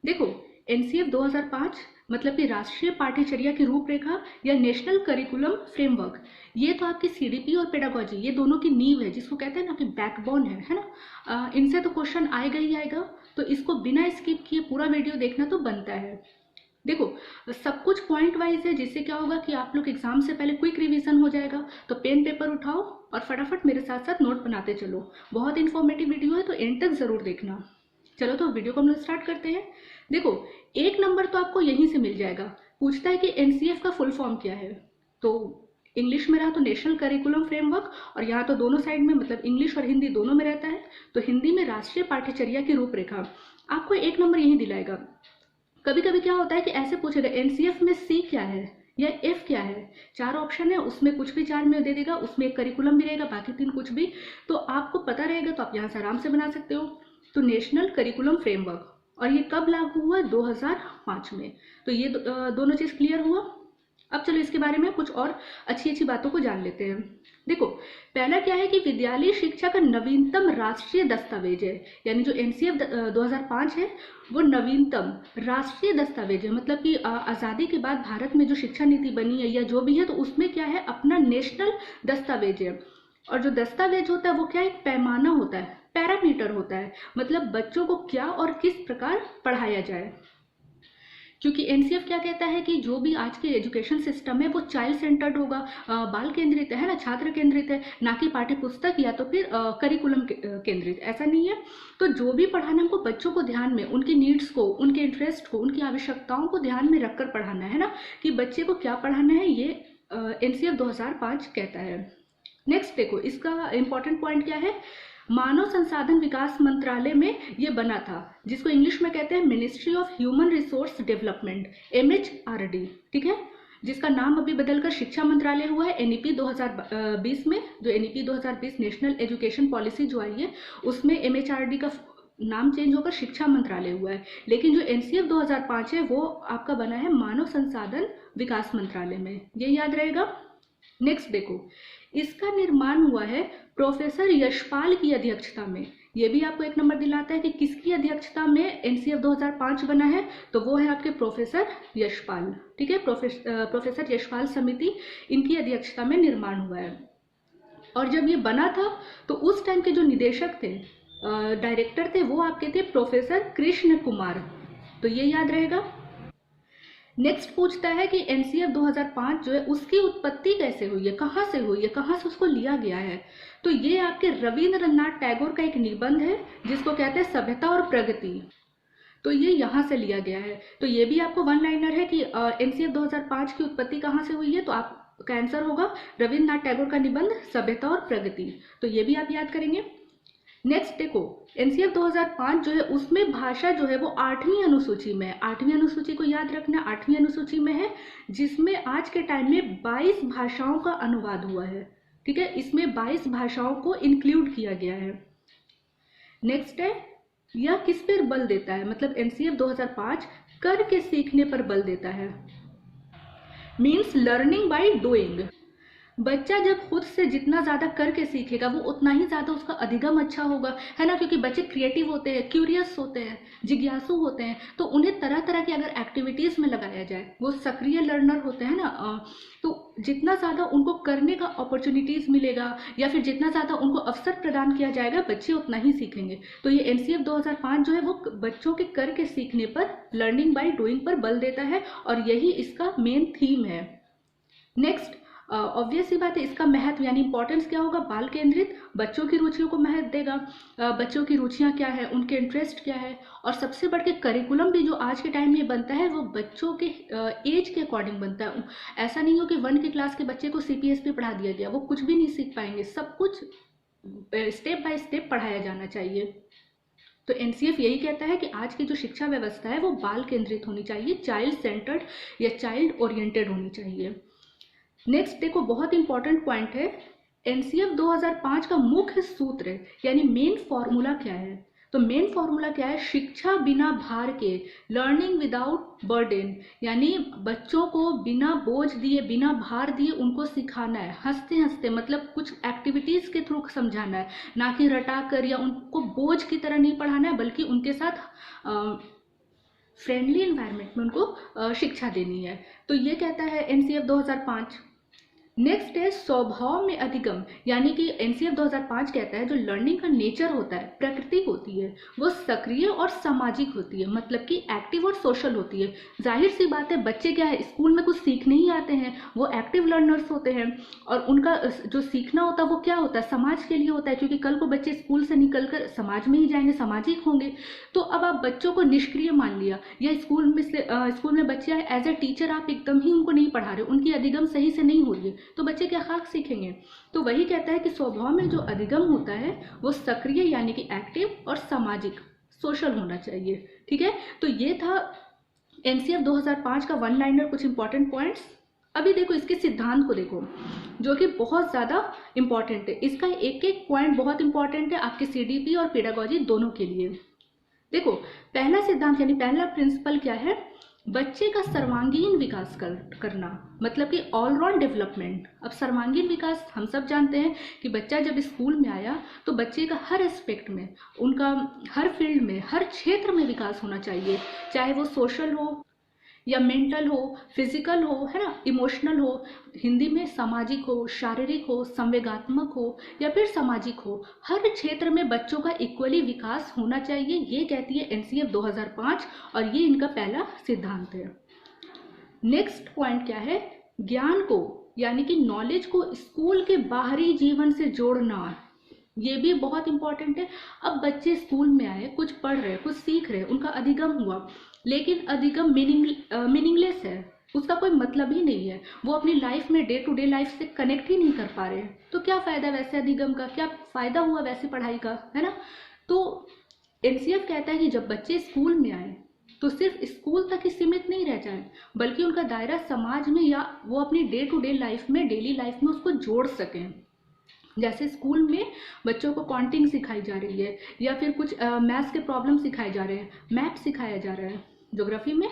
देखो, एनसीएफ 2005 मतलब कि राष्ट्रीय पाठ्यचर्या की रूपरेखा या नेशनल करिकुलम फ्रेमवर्क, ये तो आपकी सीडीपी और पेडागोजी ये दोनों की नींव है, जिसको कहते हैं ना कि बैकबोन है ना। इनसे तो क्वेश्चन आएगा ही आएगा, तो इसको बिना स्किप किए पूरा वीडियो देखना तो बनता है। देखो, सब कुछ पॉइंट वाइज है, जिससे क्या होगा कि आप लोग एग्जाम से पहले क्विक रिवीजन हो जाएगा। तो पेन पेपर उठाओ और फटाफट मेरे साथ साथ नोट बनाते चलो। बहुत इंफॉर्मेटिव वीडियो है, तो एंड तक जरूर देखना। चलो तो वीडियो को हम लोग स्टार्ट करते हैं। देखो, एक नंबर तो आपको यहीं से मिल जाएगा। पूछता है कि एनसीएफ का फुल फॉर्म क्या है। तो इंग्लिश में रहा तो नेशनल करिकुलम फ्रेमवर्क, और यहाँ तो दोनों साइड में मतलब इंग्लिश और हिंदी दोनों में रहता है। तो हिंदी में राष्ट्रीय पाठ्यचर्या की रूपरेखा, आपको एक नंबर यहीं दिलाएगा। कभी कभी क्या होता है कि ऐसे पूछेगा एनसीएफ में सी क्या है या एफ क्या है। चार ऑप्शन है, उसमें कुछ भी चार में दे देगा, उसमें एक करिकुलम भी रहेगा, बाकी तीन कुछ भी। तो आपको पता रहेगा तो आप यहाँ से आराम से बना सकते हो। तो नेशनल करिकुलम फ्रेमवर्क, और ये कब लागू हुआ? 2005 में। तो ये दोनों चीज क्लियर हुआ। अब चलो इसके बारे में कुछ और अच्छी अच्छी बातों को जान लेते हैं। देखो, पहला क्या है कि विद्यालय शिक्षा का नवीनतम राष्ट्रीय दस्तावेज है। यानी जो एनसीएफ 2005 है वो नवीनतम राष्ट्रीय दस्तावेज है। मतलब कि आज़ादी के बाद भारत में जो शिक्षा नीति बनी है या जो भी है, तो उसमें क्या है, अपना नेशनल दस्तावेज है। और जो दस्तावेज होता है वो क्या, एक पैमाना होता है, पैरामीटर होता है। मतलब बच्चों को क्या और किस प्रकार पढ़ाया जाए। क्योंकि एनसीएफ क्या कहता है कि जो भी आज के एजुकेशन सिस्टम है वो चाइल्ड सेंटर्ड होगा, बाल केंद्रित है ना, छात्र केंद्रित है, ना कि पाठ्य पुस्तक या तो फिर करिकुलम केंद्रित। ऐसा नहीं है। तो जो भी पढ़ाना हमको बच्चों को ध्यान में, उनकी नीड्स को, उनके इंटरेस्ट को, उनकी आवश्यकताओं को ध्यान में रखकर पढ़ाना है ना, कि बच्चे को क्या पढ़ाना है, ये एनसीएफ 2005 कहता है। नेक्स्ट देखो, इसका इंपॉर्टेंट पॉइंट क्या है। मानव संसाधन विकास मंत्रालय में ये बना था, जिसको इंग्लिश में कहते हैं ministry of human resource development, MHRD। ठीक है, जिसका नाम अभी बदलकर शिक्षा मंत्रालय हुआ है एनईपी 2020 में। जो एनईपी 2020 नेशनल एजुकेशन पॉलिसी जो आई है, उसमें MHRD का नाम चेंज होकर शिक्षा मंत्रालय हुआ है। लेकिन जो एनसीएफ 2005 है वो आपका बना है मानव संसाधन विकास मंत्रालय में, ये याद रहेगा। नेक्स्ट देखो, इसका निर्माण हुआ है प्रोफेसर यशपाल की अध्यक्षता में। ये भी आपको एक नंबर दिलाता है कि किसकी अध्यक्षता में एनसीएफ 2005 बना है, तो वो है आपके प्रोफेसर यशपाल। ठीक है, प्रोफेसर यशपाल समिति, इनकी अध्यक्षता में निर्माण हुआ है। और जब ये बना था तो उस टाइम के जो निदेशक थे, डायरेक्टर थे, वो आपके थे प्रोफेसर कृष्ण कुमार। तो ये याद रहेगा। नेक्स्ट पूछता है कि एनसीएफ 2005 जो है उसकी उत्पत्ति कैसे हुई है, कहाँ से हुई है, कहाँ से उसको लिया गया है। तो ये आपके रविंद्रनाथ टैगोर का एक निबंध है, जिसको कहते हैं सभ्यता और प्रगति। तो ये यहाँ से लिया गया है। तो ये भी आपको वन लाइनर है कि एनसीएफ 2005 की उत्पत्ति कहाँ से हुई है, तो आपका आंसर होगा रविंद्रनाथ टैगोर का निबंध सभ्यता और प्रगति। तो ये भी आप याद करेंगे। नेक्स्ट देखो, एनसीएफ 2005 जो है उसमें भाषा जो है वो 8वीं अनुसूची में है। 8वीं अनुसूची को याद रखना, 8वीं अनुसूची में है, जिसमें आज के टाइम में 22 भाषाओं का अनुवाद हुआ है। ठीक है, इसमें 22 भाषाओं को इंक्लूड किया गया है। नेक्स्ट है, यह किस पर बल देता है, मतलब एनसीएफ 2005 करके सीखने पर बल देता है। Means learning by doing. बच्चा जब खुद से जितना ज़्यादा करके सीखेगा वो उतना ही ज़्यादा उसका अधिगम अच्छा होगा, है ना। क्योंकि बच्चे क्रिएटिव होते हैं, क्यूरियस होते हैं, जिज्ञासु होते हैं, तो उन्हें तरह तरह की अगर एक्टिविटीज़ में लगाया जाए, वो सक्रिय लर्नर होते हैं ना, तो जितना ज़्यादा उनको करने का अपॉर्चुनिटीज़ मिलेगा या फिर जितना ज़्यादा उनको अवसर प्रदान किया जाएगा, बच्चे उतना ही सीखेंगे। तो ये एनसीएफ 2005 जो है वो बच्चों के करके सीखने पर, लर्निंग बाय डूइंग पर बल देता है, और यही इसका मेन थीम है। नेक्स्ट, ऑब्वियस सी बात है, इसका महत्व यानी इंपॉर्टेंस क्या होगा, बाल केंद्रित, बच्चों की रुचियों को महत्व देगा। बच्चों की रुचियां क्या है, उनके इंटरेस्ट क्या है, और सबसे बढ़ के करिकुलम भी जो आज के टाइम में बनता है वो बच्चों के एज के अकॉर्डिंग बनता है। ऐसा नहीं हो कि 1 की क्लास के बच्चे को सीपीएस पे पढ़ा दिया गया, वो कुछ भी नहीं सीख पाएंगे। सब कुछ स्टेप बाय स्टेप पढ़ाया जाना चाहिए। तो एनसीएफ यही कहता है कि आज की जो शिक्षा व्यवस्था है वो बाल केंद्रित होनी चाहिए, चाइल्ड सेंटर्ड या चाइल्ड ओरिएंटेड होनी चाहिए। नेक्स्ट देखो, बहुत इंपॉर्टेंट पॉइंट है, एनसीएफ 2005 का मुख्य सूत्र यानी मेन फॉर्मूला क्या है। तो मेन फॉर्मूला क्या है, शिक्षा बिना भार के, लर्निंग विदाउट बर्डन, यानी बच्चों को बिना बोझ दिए, बिना भार दिए उनको सिखाना है, हंसते हंसते, मतलब कुछ एक्टिविटीज के थ्रू समझाना है, ना कि रटा कर या उनको बोझ की तरह नहीं पढ़ाना है, बल्कि उनके साथ फ्रेंडली इन्वायरमेंट में उनको शिक्षा देनी है। तो ये कहता है एनसीएफ 2005। नेक्स्ट है स्वभाव में अधिगम, यानी कि एनसीएफ 2005 कहता है जो लर्निंग का नेचर होता है, प्रकृति होती है, वो सक्रिय और सामाजिक होती है, मतलब कि एक्टिव और सोशल होती है। जाहिर सी बात है, बच्चे क्या है, स्कूल में कुछ सीखने ही आते हैं, वो एक्टिव लर्नर्स होते हैं, और उनका जो सीखना होता है वो क्या होता है, समाज के लिए होता है, क्योंकि कल को बच्चे स्कूल से निकल कर समाज में ही जाएंगे, सामाजिक होंगे। तो अब आप बच्चों को निष्क्रिय मान लिया, या स्कूल में बच्चे आए, एज ए टीचर आप एकदम ही उनको नहीं पढ़ा रहे, उनकी अधिगम सही से नहीं हो रही है, तो बच्चे क्या खाक सीखेंगे। तो वही कहता है कि स्वभाव में जो अधिगम होता है वो सक्रिय यानी कि एक्टिव और सामाजिक सोशल होना चाहिए। ठीक है, तो ये था एनसीएफ 2005 का वन लाइनर, कुछ इंपॉर्टेंट पॉइंट्स। अभी देखो इसके सिद्धांत को देखो, जो कि बहुत ज़्यादा इंपॉर्टेंट है। इसका एक एक पॉइंट बहुत इंपॉर्टेंट है आपके सीडीपी और पेडागोजी दोनों के लिए। देखो, पहला सिद्धांत यानी पहला प्रिंसिपल क्या है, बच्चे का सर्वांगीण विकास करना, मतलब कि ऑलराउंड डेवलपमेंट। अब सर्वांगीण विकास हम सब जानते हैं कि बच्चा जब स्कूल में आया तो बच्चे का हर एस्पेक्ट में, उनका हर फील्ड में, हर क्षेत्र में विकास होना चाहिए, चाहे वो सोशल हो या मेंटल हो, फिजिकल हो, है ना, इमोशनल हो, हिंदी में सामाजिक हो, शारीरिक हो, संवेगात्मक हो, या फिर सामाजिक हो, हर क्षेत्र में बच्चों का इक्वली विकास होना चाहिए। ये कहती है एनसीएफ 2005 और ये इनका पहला सिद्धांत है। नेक्स्ट पॉइंट क्या है, ज्ञान को यानी कि नॉलेज को स्कूल के बाहरी जीवन से जोड़ना, ये भी बहुत इंपॉर्टेंट है। अब बच्चे स्कूल में आए, कुछ पढ़ रहे, कुछ सीख रहे, उनका अधिगम हुआ, लेकिन अधिगम मीनिंगलेस है, उसका कोई मतलब ही नहीं है, वो अपनी लाइफ में डे टू डे लाइफ से कनेक्ट ही नहीं कर पा रहे, तो क्या फ़ायदा वैसे अधिगम का, क्या फ़ायदा हुआ वैसे पढ़ाई का, है ना। तो एनसीएफ कहता है कि जब बच्चे स्कूल में आए तो सिर्फ स्कूल तक ही सीमित नहीं रह जाए, बल्कि उनका दायरा समाज में या वो अपनी डे टू डे लाइफ में, डेली लाइफ में उसको जोड़ सकें। जैसे स्कूल में बच्चों को काउंटिंग सिखाई जा रही है, या फिर कुछ मैथ्स के प्रॉब्लम सिखाए जा रहे हैं, मैप सिखाया जा रहा है, ज्योग्राफी में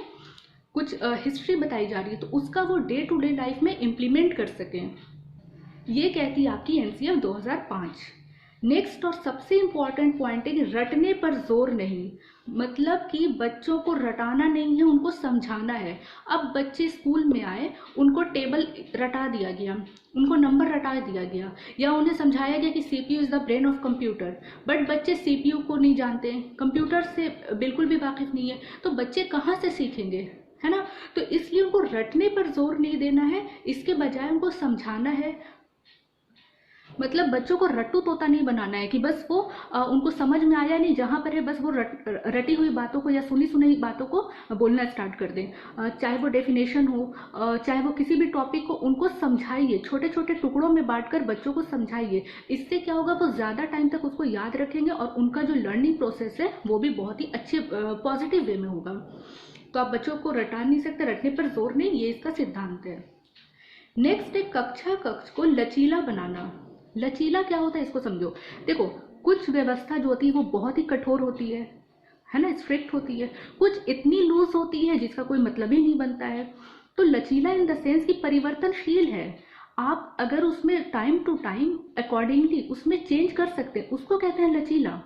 कुछ हिस्ट्री बताई जा रही है, तो उसका वो डे टू डे लाइफ में इम्प्लीमेंट कर सकें। ये कहती है आपकी एनसीएफ 2005। नेक्स्ट और सबसे इम्पॉर्टेंट पॉइंट है कि रटने पर जोर नहीं, मतलब कि बच्चों को रटाना नहीं है, उनको समझाना है। अब बच्चे स्कूल में आए, उनको टेबल रटा दिया गया, उनको नंबर रटा दिया गया, या उन्हें समझाया गया कि CPU is the brain of computer, but बच्चे सीपीयू को नहीं जानते, कंप्यूटर से बिल्कुल भी वाकिफ नहीं है, तो बच्चे कहाँ से सीखेंगे, है ना। तो इसलिए उनको रटने पर जोर नहीं देना है, इसके बजाय उनको समझाना है। मतलब बच्चों को रट्टू तोता नहीं बनाना है कि बस वो उनको समझ में आया नहीं, जहाँ पर है बस वो रटी हुई बातों को या सुनी सुनी बातों को बोलना स्टार्ट कर दें। चाहे वो डेफिनेशन हो, चाहे वो किसी भी टॉपिक को, उनको समझाइए, छोटे छोटे टुकड़ों में बांटकर बच्चों को समझाइए। इससे क्या होगा, वो ज़्यादा टाइम तक उसको याद रखेंगे और उनका जो लर्निंग प्रोसेस है वो भी बहुत ही अच्छे पॉजिटिव वे में होगा। तो आप बच्चों को रटा नहीं सकते, रटने पर जोर नहीं, ये इसका सिद्धांत है। नेक्स्ट है कक्षा कक्ष को लचीला बनाना। लचीला क्या होता है इसको समझो। देखो, कुछ व्यवस्था जो होती है वो बहुत ही कठोर होती है ना, स्ट्रिक्ट होती है, कुछ इतनी लूज होती है जिसका कोई मतलब ही नहीं बनता है। तो लचीला इन द सेंस कि परिवर्तनशील है, आप अगर उसमें टाइम टू टाइम अकॉर्डिंगली उसमें चेंज कर सकते हैं, उसको कहते हैं लचीला।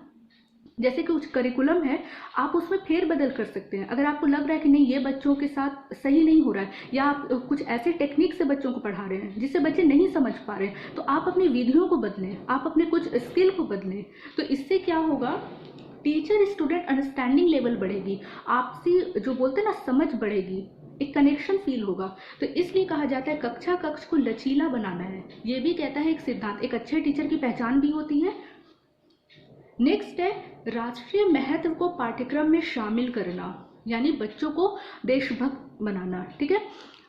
जैसे कि कुछ करिकुलम है, आप उसमें फेर बदल कर सकते हैं। अगर आपको लग रहा है कि नहीं ये बच्चों के साथ सही नहीं हो रहा है, या आप कुछ ऐसे टेक्निक से बच्चों को पढ़ा रहे हैं जिससे बच्चे नहीं समझ पा रहे हैं, तो आप अपनी विधियों को बदलें, आप अपने कुछ स्किल को बदलें। तो इससे क्या होगा, टीचर स्टूडेंट अंडरस्टैंडिंग लेवल बढ़ेगी, आपसी जो बोलते हैं ना समझ बढ़ेगी, एक कनेक्शन फील होगा। तो इसलिए कहा जाता है कक्षा कक्ष को लचीला बनाना है। ये भी कहता है एक सिद्धांत, एक अच्छे टीचर की पहचान भी होती है। नेक्स्ट है राष्ट्रीय महत्व को पाठ्यक्रम में शामिल करना, यानी बच्चों को देशभक्त बनाना। ठीक है,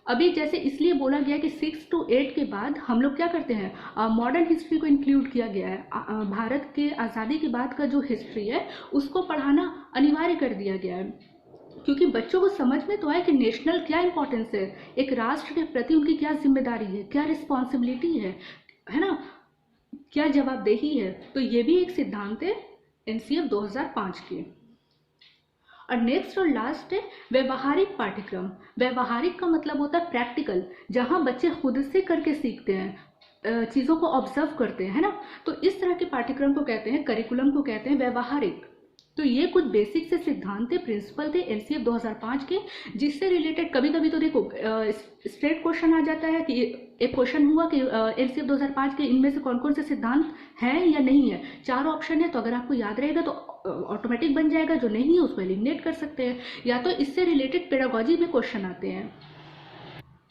अभी जैसे इसलिए बोला गया कि 6 to 8 के बाद हम लोग क्या करते हैं, मॉडर्न हिस्ट्री को इंक्लूड किया गया है। भारत के आज़ादी के बाद का जो हिस्ट्री है उसको पढ़ाना अनिवार्य कर दिया गया है, क्योंकि बच्चों को समझ में तो आए कि नेशनल क्या इंपॉर्टेंस है, एक राष्ट्र के प्रति उनकी क्या जिम्मेदारी है, क्या रिस्पॉन्सिबिलिटी है ना, क्या जवाबदेही है। तो ये भी एक सिद्धांत है एनसीएफ 2005 के। और नेक्स्ट और लास्ट है व्यवहारिक पाठ्यक्रम। व्यवहारिक का मतलब होता है प्रैक्टिकल, जहाँ बच्चे खुद से करके सीखते हैं, चीज़ों को ऑब्जर्व करते हैं, है ना। तो इस तरह के पाठ्यक्रम को कहते हैं, करिकुलम को कहते हैं व्यवहारिक। तो ये कुछ बेसिक से सिद्धांत थे, प्रिंसिपल थे एनसीएफ 2005 के, जिससे रिलेटेड कभी कभी तो देखो स्ट्रेट क्वेश्चन आ जाता है कि एक क्वेश्चन हुआ कि एनसीएफ 2005 के इनमें से कौन कौन से सिद्धांत हैं या नहीं है। 4 ऑप्शन है, तो अगर आपको याद रहेगा तो ऑटोमेटिक बन जाएगा, जो नहीं है उसको एलिमिनेट कर सकते हैं। या तो इससे रिलेटेड पेडागोजी में क्वेश्चन आते हैं,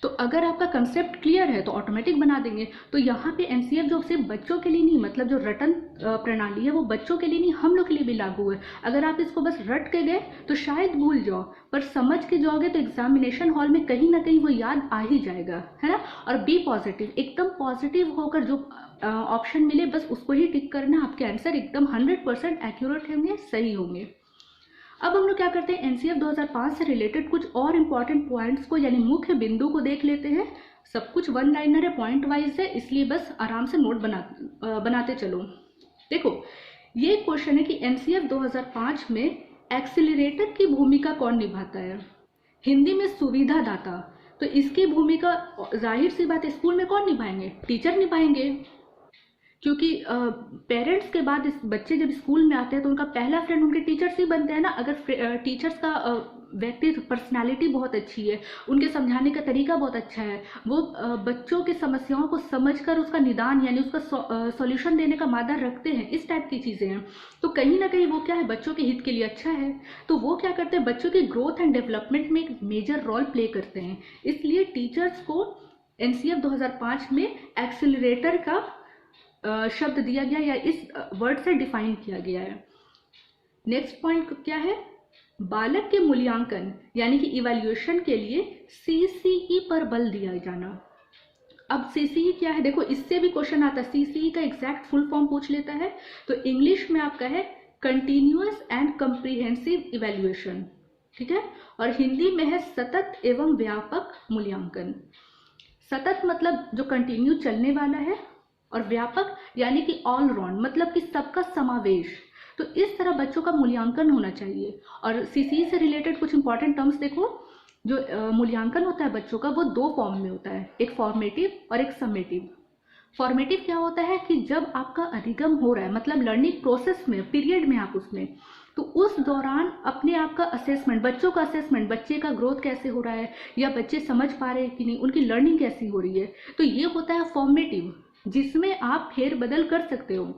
तो अगर आपका कंसेप्ट क्लियर है तो ऑटोमेटिक बना देंगे। तो यहाँ पे एनसीएफ जो सिर्फ बच्चों के लिए नहीं, मतलब जो रटन प्रणाली है वो बच्चों के लिए नहीं, हम लोग के लिए भी लागू है। अगर आप इसको बस रट के गए तो शायद भूल जाओ, पर समझ के जाओगे तो एग्जामिनेशन हॉल में कहीं ना कहीं वो याद आ ही जाएगा, है ना। और बी पॉजिटिव, एकदम पॉजिटिव होकर जो ऑप्शन मिले बस उसको ही टिक करना, आपके आंसर एकदम 100% एक्यूरेट होंगे, सही होंगे। अब हम लोग क्या करते हैं, एनसीएफ 2005 से रिलेटेड कुछ और इम्पॉर्टेंट पॉइंट्स को यानी मुख्य बिंदु को देख लेते हैं। सब कुछ वन लाइनर है, पॉइंट वाइज है, इसलिए बस आराम से नोट बनाते चलो। देखो ये क्वेश्चन है कि एनसीएफ 2005 में एक्सीलरेटर की भूमिका कौन निभाता है। हिंदी में सुविधादाता, तो इसकी भूमिका जाहिर सी बात स्कूल में कौन निभाएंगे, टीचर निभाएंगे, क्योंकि पेरेंट्स के बाद इस बच्चे जब स्कूल में आते हैं तो उनका पहला फ्रेंड उनके टीचर्स ही बनते हैं ना। अगर टीचर्स का व्यक्तित्व पर्सनालिटी बहुत अच्छी है, उनके समझाने का तरीका बहुत अच्छा है, वो बच्चों की समस्याओं को समझकर उसका निदान यानी उसका सॉल्यूशन देने का मादा रखते हैं, इस टाइप की चीज़ें हैं, तो कहीं ना कहीं वो क्या है, बच्चों के हित के लिए अच्छा है। तो वो क्या करते हैं, बच्चों की ग्रोथ एंड डेवलपमेंट में एक मेजर रोल प्ले करते हैं। इसलिए टीचर्स को एनसीएफ 2005 में एक्सीलरेटर का शब्द दिया गया या इस वर्ड से डिफाइन किया गया है। नेक्स्ट पॉइंट क्या है, बालक के मूल्यांकन यानी कि इवैल्यूएशन के लिए सीसीई पर बल दिया जाना। अब सीसीई क्या है, देखो इससे भी क्वेश्चन आता है, सीसीई का एग्जैक्ट फुल फॉर्म पूछ लेता है, तो इंग्लिश में आपका है कंटिन्यूअस एंड कंप्रीहेंसिव इवैल्यूएशन, ठीक है, और हिंदी में है सतत एवं व्यापक मूल्यांकन। सतत मतलब जो कंटिन्यू चलने वाला है, और व्यापक यानी कि ऑल राउंड मतलब कि सबका समावेश। तो इस तरह बच्चों का मूल्यांकन होना चाहिए। और सीसीई से रिलेटेड कुछ इंपॉर्टेंट टर्म्स देखो, जो मूल्यांकन होता है बच्चों का वो 2 फॉर्म में होता है, एक फॉर्मेटिव और एक समेटिव। फॉर्मेटिव क्या होता है कि जब आपका अधिगम हो रहा है, मतलब लर्निंग प्रोसेस में, पीरियड में आप उसमें, तो उस दौरान अपने आप का असेसमेंट, बच्चों का असेसमेंट, बच्चे का ग्रोथ कैसे हो रहा है या बच्चे समझ पा रहे हैं कि नहीं, उनकी लर्निंग कैसी हो रही है, तो ये होता है फॉर्मेटिव, जिसमें आप फेरबदल कर सकते हो।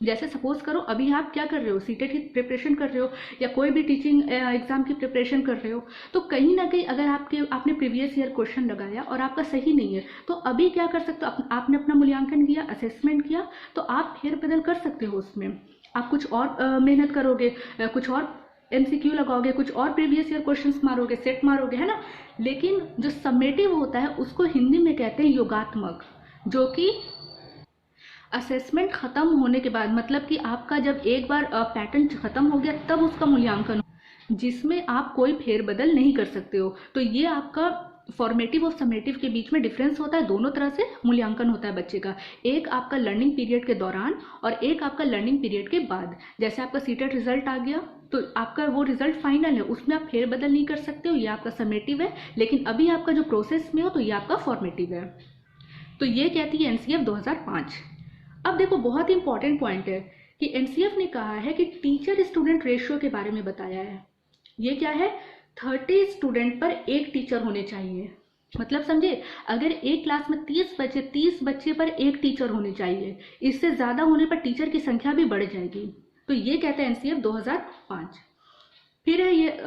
जैसे सपोज करो अभी आप क्या कर रहे हो, सीटेट की प्रिपरेशन कर रहे हो या कोई भी टीचिंग एग्जाम की प्रिपरेशन कर रहे हो, तो कहीं ना कहीं अगर आपने प्रीवियस ईयर क्वेश्चन लगाया और आपका सही नहीं है, तो अभी क्या कर सकते हो, आपने अपना मूल्यांकन किया, असेसमेंट किया, तो आप फेरबदल कर सकते हो उसमें। आप कुछ और मेहनत करोगे, कुछ और एमसीक्यू लगाओगे, कुछ और प्रीवियस ईयर क्वेश्चंस मारोगे, सेट मारोगे, है ना। लेकिन जो समेटिव होता है उसको हिंदी में कहते हैं योगात्मक, जो कि असेसमेंट खत्म होने के बाद, मतलब कि आपका जब एक बार पैटर्न खत्म हो गया तब उसका मूल्यांकन, जिसमें आप कोई फेरबदल नहीं कर सकते हो। तो ये आपका फॉर्मेटिव और समेटिव के बीच में डिफरेंस होता है। दोनों तरह से मूल्यांकन होता है बच्चे का, एक आपका लर्निंग पीरियड के दौरान और एक आपका लर्निंग पीरियड के बाद। जैसे आपका सीटेट रिजल्ट आ गया तो आपका वो रिजल्ट फाइनल है, उसमें आप फेरबदल नहीं कर सकते हो, ये आपका समेटिव है। लेकिन अभी आपका जो प्रोसेस में हो तो ये आपका फॉर्मेटिव है। तो ये कहती है एनसीएफ 2005। अब देखो बहुत ही इंपॉर्टेंट पॉइंट है कि एनसीएफ ने कहा है कि टीचर स्टूडेंट रेशियो के बारे में बताया है। ये क्या है, 30 स्टूडेंट पर एक टीचर होने चाहिए। मतलब समझे, अगर एक क्लास में 30 बच्चे पर एक टीचर होने चाहिए, इससे ज़्यादा होने पर टीचर की संख्या भी बढ़ जाएगी। तो ये कहता है एनसीएफ 2005। फिर है ये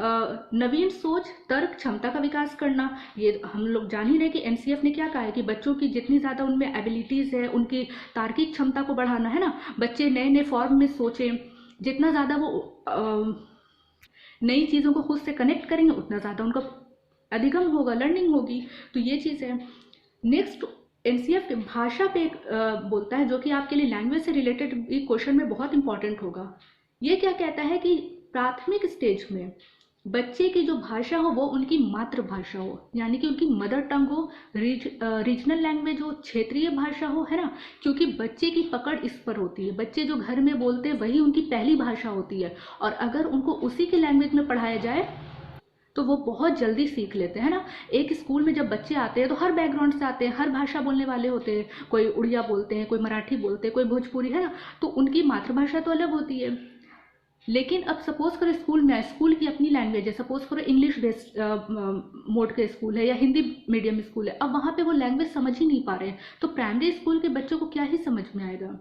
नवीन सोच, तर्क क्षमता का विकास करना। ये हम लोग जान ही रहे कि एनसीएफ ने क्या कहा है कि बच्चों की जितनी ज़्यादा उनमें एबिलिटीज़ है, उनकी तार्किक क्षमता को बढ़ाना, है ना। बच्चे नए नए फॉर्म में सोचें, जितना ज़्यादा वो नई चीज़ों को खुद से कनेक्ट करेंगे उतना ज़्यादा उनका अधिगम होगा, लर्निंग होगी। तो ये चीज़ है। नेक्स्ट एनसीएफ भाषा पे एक बोलता है, जो कि आपके लिए लैंग्वेज से रिलेटेड भी क्वेश्चन में बहुत इंपॉर्टेंट होगा। ये क्या कहता है कि प्राथमिक स्टेज में बच्चे की जो भाषा हो वो उनकी मातृभाषा हो, यानी कि उनकी मदर टंग हो, रीजनल लैंग्वेज हो, क्षेत्रीय भाषा हो, है ना। क्योंकि बच्चे की पकड़ इस पर होती है, बच्चे जो घर में बोलते हैं वही उनकी पहली भाषा होती है, और अगर उनको उसी की लैंग्वेज में पढ़ाया जाए तो वो बहुत जल्दी सीख लेते हैं ना। एक स्कूल में जब बच्चे आते हैं तो हर बैकग्राउंड से आते हैं, हर भाषा बोलने वाले होते हैं, कोई उड़िया बोलते हैं, कोई मराठी बोलते हैं, कोई भोजपुरी, है ना। तो उनकी मातृभाषा तो अलग होती है। लेकिन अब सपोज करो स्कूल में, स्कूल की अपनी लैंग्वेज है, सपोज करो इंग्लिश बेस्ड मोड के स्कूल है या हिंदी मीडियम स्कूल है, अब वहाँ पे वो लैंग्वेज समझ ही नहीं पा रहे हैं, तो प्राइमरी स्कूल के बच्चों को क्या ही समझ में आएगा।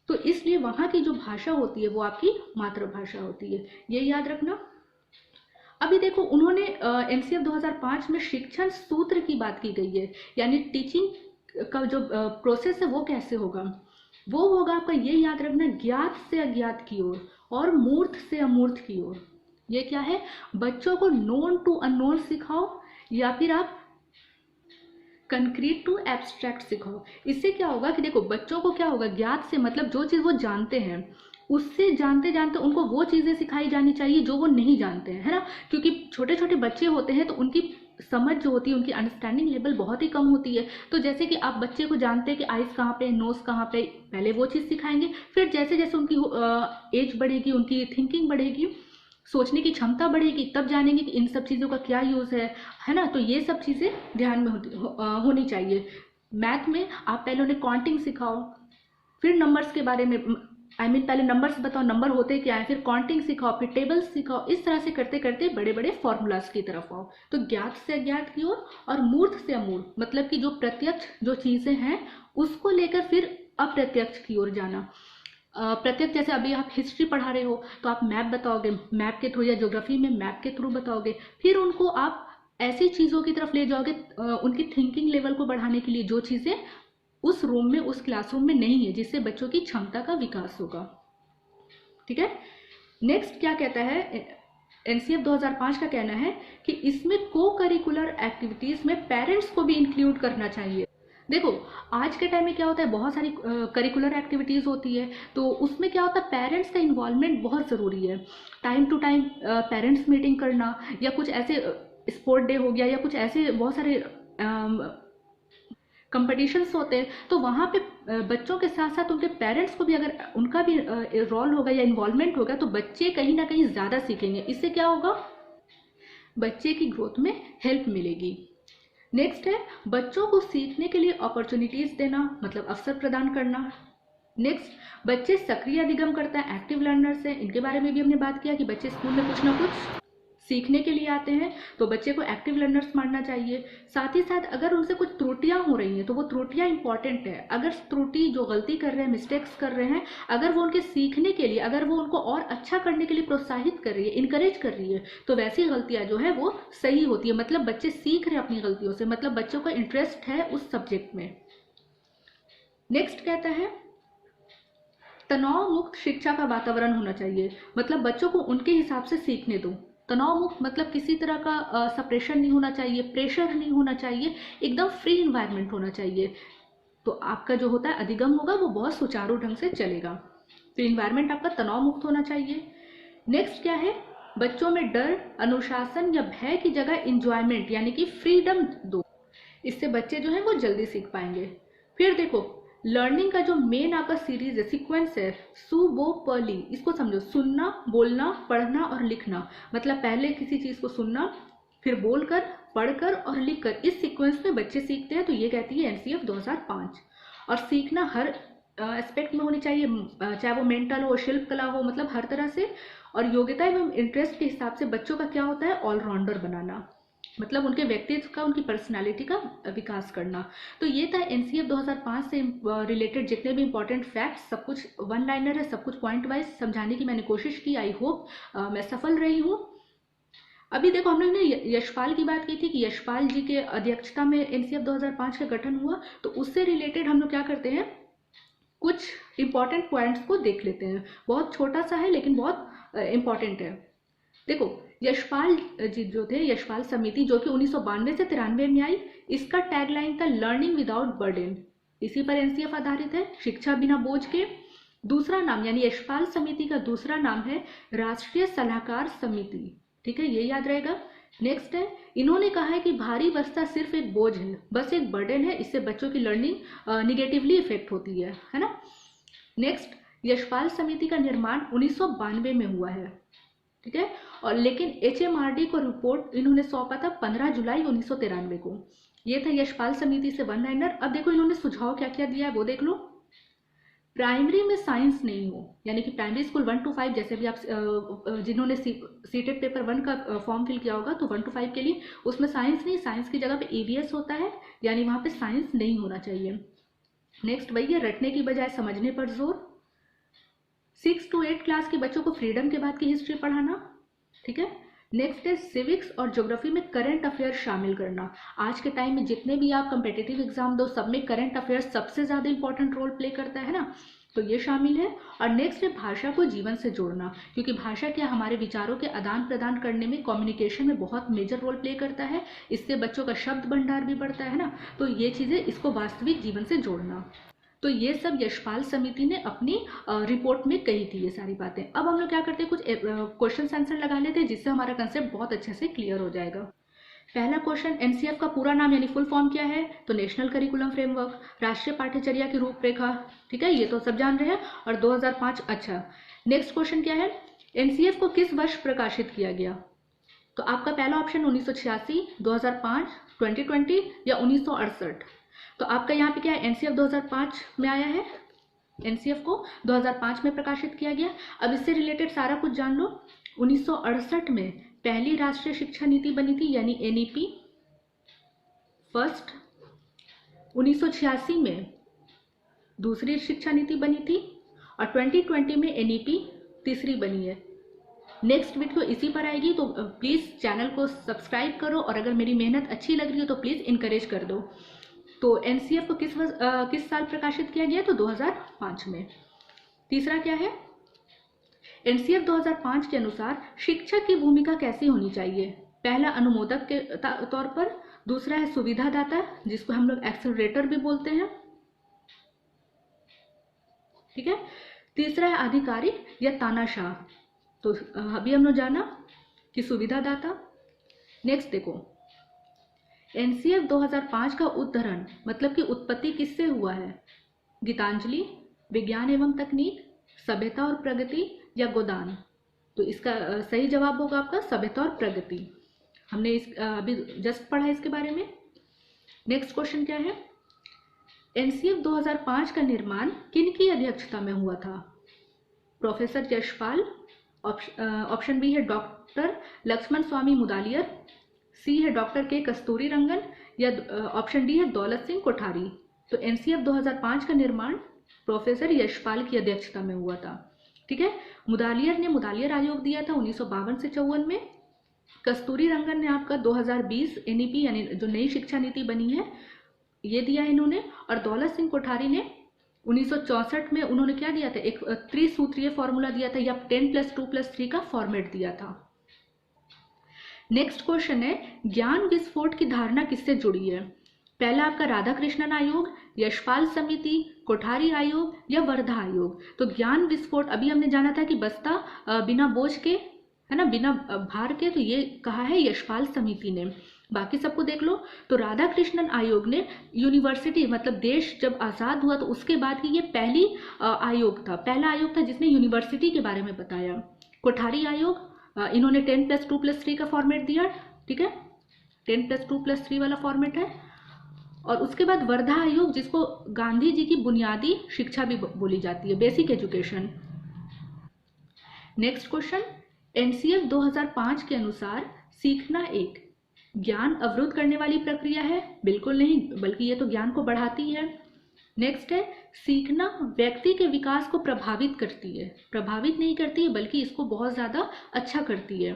तो इसलिए वहाँ की जो भाषा होती है वो आपकी मातृभाषा होती है, ये याद रखना। अभी देखो उन्होंने एनसीएफ 2005 में शिक्षण सूत्र की बात की गई है, यानी टीचिंग का जो प्रोसेस है वो कैसे होगा, वो होगा आपका, ये याद रखना, ज्ञात से अज्ञात की ओर और मूर्त से अमूर्त की ओर। ये क्या है, बच्चों को नोन टू अननोन सिखाओ या फिर आप कंक्रीट टू एब्स्ट्रैक्ट सिखाओ। इससे क्या होगा कि देखो बच्चों को क्या होगा, ज्ञात से मतलब जो चीज़ वो जानते हैं, उससे जानते जानते उनको वो चीज़ें सिखाई जानी चाहिए जो वो नहीं जानते हैं, है ना। क्योंकि छोटे छोटे बच्चे होते हैं तो उनकी समझ जो होती है, उनकी अंडरस्टैंडिंग लेवल बहुत ही कम होती है। तो जैसे कि आप बच्चे को जानते हैं कि आइज़ कहाँ पे, नोज़ कहाँ पे, पहले वो चीज़ सिखाएंगे, फिर जैसे जैसे उनकी एज बढ़ेगी, उनकी थिंकिंग बढ़ेगी, सोचने की क्षमता बढ़ेगी, तब जानेंगे कि इन सब चीज़ों का क्या यूज़ है ना। तो ये सब चीज़ें ध्यान में होनी चाहिए। मैथ में आप पहले उन्हें काउंटिंग सिखाओ, फिर नंबर्स के बारे में, पहले नंबर्स बताओ, नंबर होते क्या है, फिर काउंटिंग सिखाओ, फिर टेबल्स सिखाओ, इस तरह से करते करते बड़े बड़े फॉर्मूलाज की तरफ आओ। तो ज्ञात से अज्ञात की ओर और मूर्त से अमूर्त, मतलब कि जो प्रत्यक्ष जो चीज़ें हैं उसको लेकर फिर अप्रत्यक्ष की ओर जाना। प्रत्यक्ष जैसे अभी आप हिस्ट्री पढ़ा रहे हो तो आप मैप बताओगे, मैप के थ्रू, या ज्योग्राफी में मैप के थ्रू बताओगे, फिर उनको आप ऐसी चीज़ों की तरफ ले जाओगे उनकी थिंकिंग लेवल को बढ़ाने के लिए, जो चीज़ें उस रूम में, उस क्लासरूम में नहीं है, जिससे बच्चों की क्षमता का विकास होगा। ठीक है। नेक्स्ट क्या कहता है एनसीएफ 2005 का कहना है कि इसमें को करिकुलर एक्टिविटीज में पेरेंट्स को भी इंक्लूड करना चाहिए। देखो आज के टाइम में क्या होता है, बहुत सारी करिकुलर एक्टिविटीज़ होती है, तो उसमें क्या होता है, पेरेंट्स का इन्वॉल्वमेंट बहुत ज़रूरी है। Time to time parents meeting करना, या कुछ ऐसे स्पोर्ट डे हो गया, या कुछ ऐसे बहुत सारे कंपटीशंस होते हैं, तो वहाँ पे बच्चों के साथ साथ उनके पेरेंट्स को भी अगर उनका भी रोल होगा या इन्वॉल्वमेंट होगा, तो बच्चे कहीं ना कहीं ज़्यादा सीखेंगे। इससे क्या होगा, बच्चे की ग्रोथ में हेल्प मिलेगी। नेक्स्ट है बच्चों को सीखने के लिए अपॉर्चुनिटीज देना, मतलब अवसर प्रदान करना। नेक्स्ट, बच्चे सक्रिय अधिगम करता है, एक्टिव लर्नर्स है, इनके बारे में भी हमने बात किया कि बच्चे स्कूल में कुछ ना कुछ सीखने के लिए आते हैं, तो बच्चे को एक्टिव लर्नर्स मानना चाहिए। साथ ही साथ अगर उनसे कुछ त्रुटियां हो रही हैं तो वो त्रुटियां इंपॉर्टेंट है। अगर त्रुटि जो गलती कर रहे हैं, मिस्टेक्स कर रहे हैं, अगर वो उनके सीखने के लिए, अगर वो उनको और अच्छा करने के लिए प्रोत्साहित कर रही है, इनकरेज कर रही है, तो वैसी गलतियां जो है वो सही होती है। मतलब बच्चे सीख रहे हैं अपनी गलतियों से, मतलब बच्चों का इंटरेस्ट है उस सब्जेक्ट में। नेक्स्ट कहता है तनाव मुक्त शिक्षा का वातावरण होना चाहिए, मतलब बच्चों को उनके हिसाब से सीखने दो। तनाव मुक्त मतलब किसी तरह का सप्रेशन नहीं होना चाहिए, प्रेशर नहीं होना चाहिए, एकदम फ्री इन्वायरमेंट होना चाहिए। तो आपका जो होता है अधिगम होगा वो बहुत सुचारू ढंग से चलेगा। तो इन्वायरमेंट आपका तनाव मुक्त होना चाहिए। नेक्स्ट क्या है, बच्चों में डर, अनुशासन या भय की जगह इंजॉयमेंट यानी कि फ्रीडम दो, इससे बच्चे जो है वो जल्दी सीख पाएंगे। फिर देखो लर्निंग का जो मेन आपका सीरीज है, सीक्वेंस है, सु बो पली, इसको समझो, सुनना, बोलना, पढ़ना और लिखना। मतलब पहले किसी चीज को सुनना, फिर बोलकर, पढ़कर और लिखकर, इस सीक्वेंस में बच्चे सीखते हैं। तो ये कहती है एनसीएफ 2005। और सीखना हर एस्पेक्ट में होनी चाहिए, चाहे वो मेंटल हो, शिल्प कला हो, मतलब हर तरह से। और योग्यता एवं इंटरेस्ट के हिसाब से बच्चों का क्या होता है, ऑलराउंडर बनाना, मतलब उनके व्यक्तित्व का, उनकी पर्सनालिटी का विकास करना। तो ये था एनसीएफ 2005 से रिलेटेड जितने भी इंपॉर्टेंट फैक्ट्स, सब कुछ वन लाइनर है, सब कुछ पॉइंट वाइज समझाने की मैंने कोशिश की। आई होप मैं सफल रही हूँ। अभी देखो हम लोग ने यशपाल की बात की थी कि यशपाल जी के अध्यक्षता में एनसीएफ 2005 का गठन हुआ, तो उससे रिलेटेड हम लोग क्या करते हैं, कुछ इंपॉर्टेंट पॉइंट्स को देख लेते हैं। बहुत छोटा सा है लेकिन बहुत इंपॉर्टेंट है। देखो यशपाल जी जो थे, यशपाल समिति जो कि 1992 से 93 में आई, इसका टैगलाइन था लर्निंग विदाउट बर्डन। इसी पर एनसीएफ आधारित है, शिक्षा बिना बोझ के। दूसरा नाम यानी यशपाल समिति का दूसरा नाम है राष्ट्रीय सलाहकार समिति। ठीक है, ये याद रहेगा। नेक्स्ट है, इन्होंने कहा है कि भारी वर्षा सिर्फ एक बोझ है, बस एक बर्डन है, इससे बच्चों की लर्निंग निगेटिवली इफेक्ट होती है ना। नेक्स्ट, यशपाल समिति का निर्माण 1992 में हुआ है, ठीक है। और लेकिन एचएमआरडी को रिपोर्ट इन्होंने सौंपा था 15 जुलाई 1993 को। ये था यशपाल समिति से वन लाइनर। अब देखो इन्होंने सुझाव क्या क्या दिया है वो देख लो। प्राइमरी में साइंस नहीं हो, यानी कि प्राइमरी स्कूल 1 to 5, जैसे भी आप जिन्होंने सीटेट पेपर 1 का फॉर्म फिल किया होगा तो 1 to 5 के लिए उसमें साइंस नहीं, साइंस की जगह पे ईवीएस होता है, यानी वहाँ पे साइंस नहीं होना चाहिए। नेक्स्ट वही है, रटने की बजाय समझने पर जोर। 6 to 8 क्लास के बच्चों को फ्रीडम के बाद की हिस्ट्री पढ़ाना, ठीक है। नेक्स्ट है सिविक्स और ज्योग्राफी में करंट अफेयर शामिल करना। आज के टाइम में जितने भी आप कंपेटिटिव एग्जाम दो सब में करंट अफेयर सबसे ज़्यादा इंपॉर्टेंट रोल प्ले करता है ना, तो ये शामिल है। और नेक्स्ट है भाषा को जीवन से जोड़ना, क्योंकि भाषा क्या हमारे विचारों के आदान प्रदान करने में, कम्युनिकेशन में बहुत मेजर रोल प्ले करता है। इससे बच्चों का शब्द भंडार भी बढ़ता है ना, तो ये चीज़ें, इसको वास्तविक जीवन से जोड़ना। तो ये सब यशपाल समिति ने अपनी रिपोर्ट में कही थी ये सारी बातें। अब हम लोग क्या करते हैं, कुछ क्वेश्चन आंसर लगा लेते हैं जिससे हमारा कंसेप्ट बहुत अच्छे से क्लियर हो जाएगा। पहला क्वेश्चन, एनसीएफ का पूरा नाम यानी फुल फॉर्म क्या है, तो नेशनल करिकुलम फ्रेमवर्क, राष्ट्रीय पाठ्यचर्या की रूपरेखा, ठीक है, ये तो सब जान रहे हैं। और 2005, अच्छा। नेक्स्ट क्वेश्चन क्या है, एनसीएफ को किस वर्ष प्रकाशित किया गया, तो आपका पहला ऑप्शन 1986, 2005, 2020 या 1968। तो आपका यहाँ पे क्या है, एनसीएफ 2005 में आया है, एनसीएफ को 2005 में प्रकाशित किया गया। अब इससे रिलेटेड सारा कुछ जान लो। 1968 में पहली राष्ट्रीय शिक्षा नीति बनी थी, यानी एनईपी फर्स्ट। 1986 में दूसरी शिक्षा नीति बनी थी और 2020 में एनईपी तीसरी बनी है। नेक्स्ट वीडियो इसी पर आएगी, तो प्लीज़ चैनल को सब्सक्राइब करो और अगर मेरी मेहनत अच्छी लग रही हो तो प्लीज़ इनकरेज कर दो। तो एनसीएफ को किस साल प्रकाशित किया गया, तो 2005 में। तीसरा क्या है, एनसीएफ 2005 के अनुसार शिक्षक की भूमिका कैसी होनी चाहिए, पहला अनुमोदक के तौर पर, दूसरा है सुविधादाता जिसको हम लोग एक्सेलरेटर भी बोलते हैं, ठीक है, तीसरा है आधिकारिक या तानाशाह, तो अभी हम लोग जाना कि सुविधादाता। नेक्स्ट देखो, एनसीएफ 2005 का उद्धरण मतलब कि उत्पत्ति किससे हुआ है, गीतांजलि, विज्ञान एवं तकनीक, सभ्यता और प्रगति या गोदान। तो इसका सही जवाब होगा आपका सभ्यता और प्रगति। हमने इस अभी जस्ट पढ़ा इसके बारे में। नेक्स्ट क्वेश्चन क्या है, एनसीएफ 2005 का निर्माण किन की अध्यक्षता में हुआ था, प्रोफेसर यशपाल, ऑप्शन बी है डॉक्टर लक्ष्मण स्वामी मुदालियर, सी है डॉक्टर के कस्तूरी रंगन या ऑप्शन डी है दौलत सिंह कोठारी। तो एनसीएफ 2005 का निर्माण प्रोफेसर यशपाल की अध्यक्षता में हुआ था, ठीक है। मुदालियर ने मुदालियर आयोग दिया था 1952 से 54 में। कस्तूरी रंगन ने आपका 2020 एनईपी यानी जो नई शिक्षा नीति बनी है ये दिया इन्होंने। और दौलत सिंह कोठारी ने 1964 में उन्होंने क्या दिया था, एक त्रिसूत्रीय फॉर्मूला दिया था या 10+2+3 का फॉर्मेट दिया था। नेक्स्ट क्वेश्चन है, ज्ञान विस्फोट की धारणा किससे जुड़ी है, पहला आपका राधा कृष्णन आयोग, यशपाल समिति, कोठारी आयोग या वर्धा आयोग। तो ज्ञान विस्फोट अभी हमने जाना था कि बस्ता बिना बोझ के, है ना, बिना भार के, तो ये कहा है यशपाल समिति ने। बाकी सबको देख लो। तो राधा कृष्णन आयोग ने यूनिवर्सिटी मतलब देश जब आज़ाद हुआ तो उसके बाद ही ये पहला आयोग था जिसने यूनिवर्सिटी के बारे में बताया। कोठारी आयोग इन्होंने 10+2+3 का फॉर्मेट दिया, ठीक है, 10+2+3 वाला फॉर्मेट है। और उसके बाद वर्धा आयोग जिसको गांधी जी की बुनियादी शिक्षा भी बोली जाती है, basic education. Next question, NCF 2005 के अनुसार सीखना एक ज्ञान अवरुद्ध करने वाली प्रक्रिया है, बिल्कुल नहीं, बल्कि ये तो ज्ञान को बढ़ाती है। नेक्स्ट है, सीखना व्यक्ति के विकास को प्रभावित करती है, प्रभावित नहीं करती है बल्कि इसको बहुत ज़्यादा अच्छा करती है।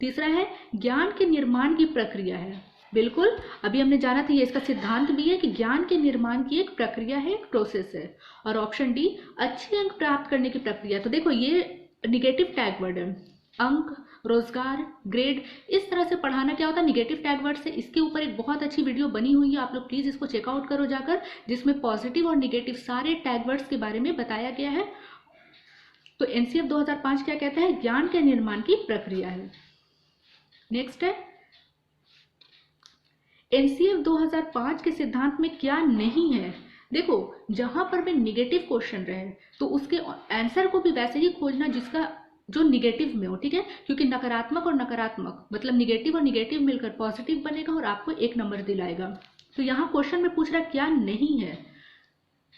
तीसरा है, ज्ञान के निर्माण की प्रक्रिया है, बिल्कुल अभी हमने जाना था, ये इसका सिद्धांत भी है कि ज्ञान के निर्माण की एक प्रक्रिया है, एक प्रोसेस है। और ऑप्शन डी, अच्छे अंक प्राप्त करने की प्रक्रिया। तो देखो ये निगेटिव टैग वर्ड है, अंक, रोजगार, ग्रेड, इस तरह से पढ़ाना क्या होता है निगेटिव टैग वर्ड से। इसके ऊपर एक बहुत अच्छी वीडियो बनी हुई है, आप लोग प्लीज इसको चेकआउट करो जाकर, जिसमें पॉजिटिव और निगेटिव सारे टैग वर्ड्स के बारे में बताया गया है। तो एनसीएफ 2005 क्या कहता है, ज्ञान के निर्माण की प्रक्रिया है। नेक्स्ट है, एनसीएफ 2005 के सिद्धांत में क्या नहीं है। देखो जहां पर भी निगेटिव क्वेश्चन रहे तो उसके आंसर को भी वैसे ही खोजना जिसका जो निगेटिव में हो, ठीक है, क्योंकि नकारात्मक और नकारात्मक मतलब निगेटिव और निगेटिव मिलकर पॉजिटिव बनेगा और आपको 1 नंबर दिलाएगा। तो यहाँ क्वेश्चन में पूछ रहा क्या नहीं है,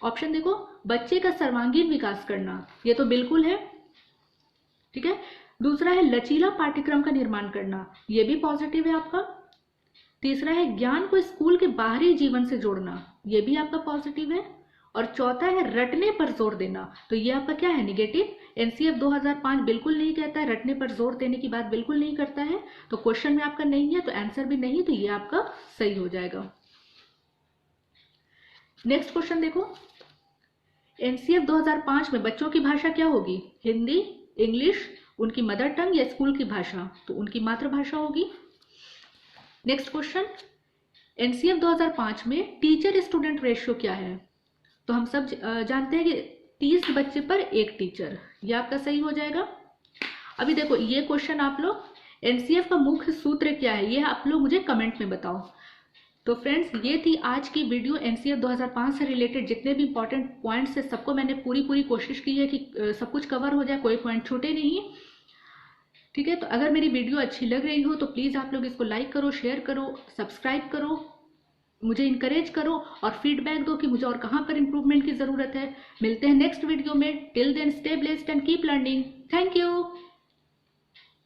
ऑप्शन देखो, बच्चे का सर्वांगीण विकास करना, ये तो बिल्कुल है, ठीक है। दूसरा है लचीला पाठ्यक्रम का निर्माण करना, ये भी पॉजिटिव है आपका। तीसरा है ज्ञान को स्कूल के बाहरी जीवन से जोड़ना, ये भी आपका पॉजिटिव है। और चौथा है रटने पर जोर देना, तो ये आपका क्या है, निगेटिव। एनसीएफ 2005 बिल्कुल नहीं कहता है, रटने पर जोर देने की बात बिल्कुल नहीं करता है, तो क्वेश्चन में आपका नहीं है, तो आंसर भी नहीं, तो ये आपका सही हो जाएगा। नेक्स्ट क्वेश्चन देखो, एनसीएफ 2005 में बच्चों की भाषा क्या होगी, हिंदी, इंग्लिश, उनकी मदर टंग या स्कूल की भाषा, तो उनकी मातृभाषा होगी। नेक्स्ट क्वेश्चन, एनसीएफ 2005 में टीचर स्टूडेंट रेशियो क्या है, तो हम सब जानते हैं कि 30 बच्चे पर एक टीचर, ये आपका सही हो जाएगा। अभी देखो ये क्वेश्चन आप लोग, एनसीएफ का मुख्य सूत्र क्या है, ये आप लोग मुझे कमेंट में बताओ। तो फ्रेंड्स, ये थी आज की वीडियो एनसीएफ 2005 से रिलेटेड जितने भी इंपॉर्टेंट पॉइंट्स है सबको मैंने पूरी कोशिश की है कि सब कुछ कवर हो जाए, कोई पॉइंट छूटे नहीं, ठीक है। तो अगर मेरी वीडियो अच्छी लग रही हो तो प्लीज़ आप लोग इसको लाइक करो, शेयर करो, सब्सक्राइब करो, मुझे इनकरेज करो और फीडबैक दो कि मुझे और कहाँ पर इंप्रूवमेंट की ज़रूरत है। मिलते हैं नेक्स्ट वीडियो में, till then stay blessed and keep learning. Thank you.